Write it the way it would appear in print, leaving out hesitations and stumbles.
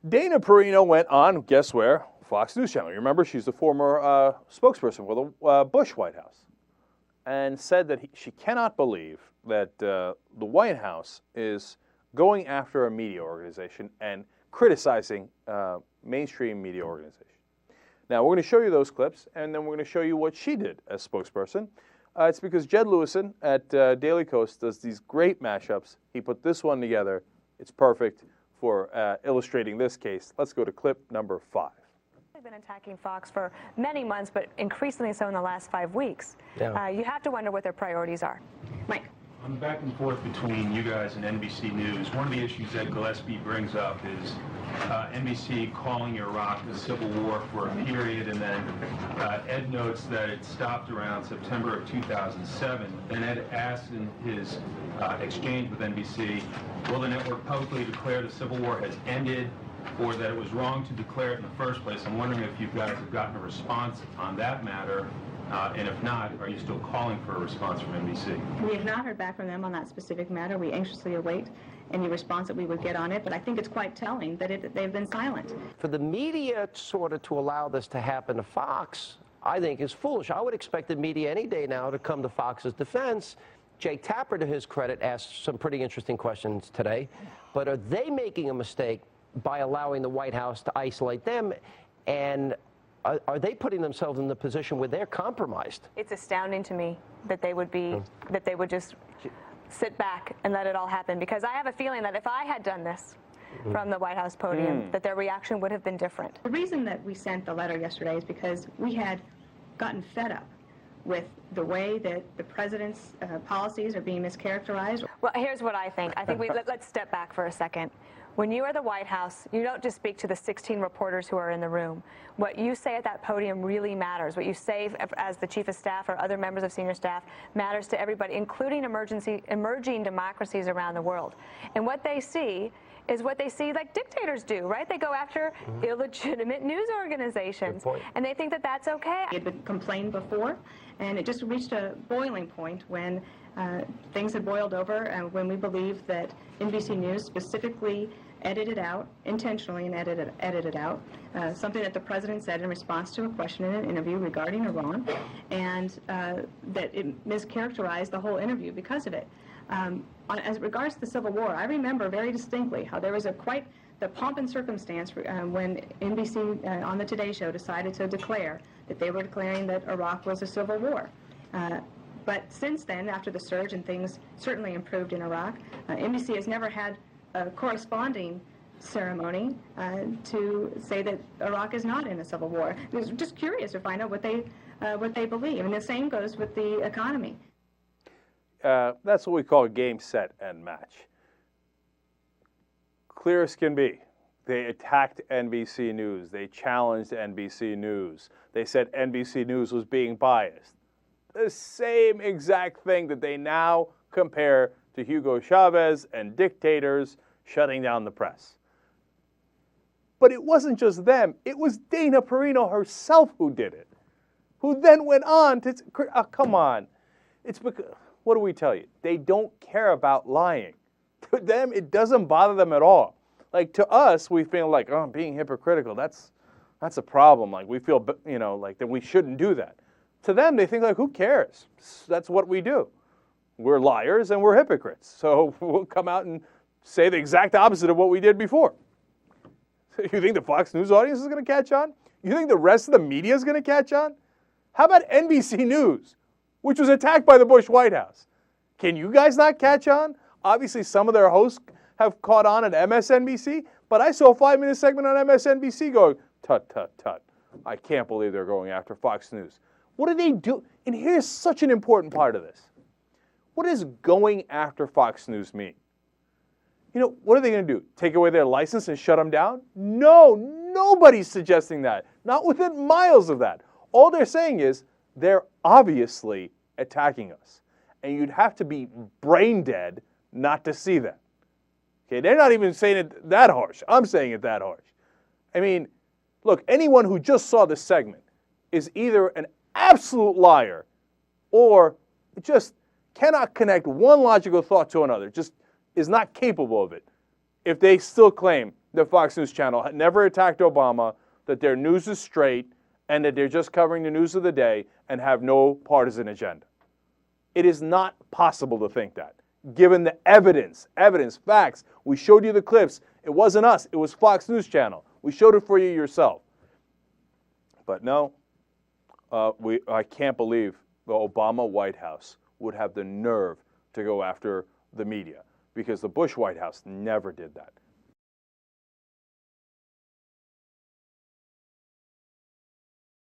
Dana Perino went on, guess where? Fox News Channel. You remember, she's the former spokesperson for the Bush White House, and said that she cannot believe that the White House is going after a media organization and criticizing mainstream media organization. Now, we're going to show you those clips, and then we're going to show you what she did as spokesperson. It's because Jed Lewison at Daily Kos does these great mashups. He put this one together. It's perfect for illustrating this case. Let's go to clip number 5. They've been attacking Fox for many months, but increasingly so in the last 5 weeks. Yeah. You have to wonder what their priorities are. Mike. On the back and forth between you guys and NBC News, one of the issues that Gillespie brings up is NBC calling Iraq a civil war for a period, and then Ed notes that it stopped around September of 2007. Then Ed asked in his exchange with NBC, will the network publicly declare the civil war has ended, or that it was wrong to declare it in the first place? I'm wondering if you guys have gotten a response on that matter. And if not, are you still calling for a response from NBC? We have not heard back from them on that specific matter. We anxiously await any response that we would get on it, but I think it's quite telling that they've been silent. For the media sort of to allow this to happen to Fox, I think is foolish. I would expect the media any day now to come to Fox's defense. Jake Tapper, to his credit, asked some pretty interesting questions today, but are they making a mistake by allowing the White House to isolate them, and are they putting themselves in the position where they're compromised? It's astounding to me that they would be, that they would just sit back and let it all happen, because I have a feeling that if I had done this from the White House podium, that their reaction would have been different. The reason that we sent the letter yesterday is because we had gotten fed up with the way that the president's policies are being mischaracterized. Well, here's what I think. I think let's step back for a second. When you are the White House, you don't just speak to the 16 reporters who are in the room. What you say at that podium really matters. What you say as the chief of staff or other members of senior staff matters to everybody, including emerging democracies around the world. And what they see is what they see like dictators do, right? They go after illegitimate news organizations, and they think that that's okay. It had been complained before, and it just reached a boiling point when things had boiled over, and when we believed that NBC News specifically edited out, intentionally and edited out, something that the president said in response to a question in an interview regarding Iran, and that it mischaracterized the whole interview because of it. As regards to the Civil War, I remember very distinctly how there was quite the pomp and circumstance when NBC on the Today Show decided to declare that they were declaring that Iraq was a civil war. But since then, after the surge and things certainly improved in Iraq, NBC has never had a corresponding ceremony to say that Iraq is not in a civil war. I was just curious to find out what they believe, and the same goes with the economy. That's what we call game, set, and match. Clear as can be. They attacked NBC News. They challenged NBC News. They said NBC News was being biased. The same exact thing that they now compare to Hugo Chavez and dictators shutting down the press. But it wasn't just them. It was Dana Perino herself who did it, who then went on to, come on. It's because, what do we tell you? They don't care about lying. To them, it doesn't bother them at all. Like, to us, we feel like, oh, being hypocritical, that's a problem. Like, we feel, like that we shouldn't do that. To them, they think, like, who cares? That's what we do. We're liars and we're hypocrites. So we'll come out and say the exact opposite of what we did before. You think the Fox News audience is going to catch on? You think the rest of the media is going to catch on? How about NBC News, which was attacked by the Bush White House? Can you guys not catch on? Obviously, some of their hosts have caught on at MSNBC, but I saw a 5-minute segment on MSNBC going, tut, tut, tut. I can't believe they're going after Fox News. What do they do? And here's such an important part of this. What does going after Fox News mean? What are they going to do? Take away their license and shut them down? No, nobody's suggesting that. Not within miles of that. All they're saying is they're obviously attacking us. And you'd have to be brain dead not to see that. Okay, they're not even saying it that harsh. I'm saying it that harsh. I mean, look, anyone who just saw this segment is either an absolute liar or just cannot connect one logical thought to another, just is not capable of it if they still claim that Fox News Channel had never attacked Obama, that their news is straight, and that they're just covering the news of the day and have no partisan agenda. It is not possible to think that, given the evidence, facts. We showed you the clips. It wasn't us. It was Fox News Channel. We showed it for you yourself. But no, I can't believe the Obama White House would have the nerve to go after the media, because the Bush White House never did that.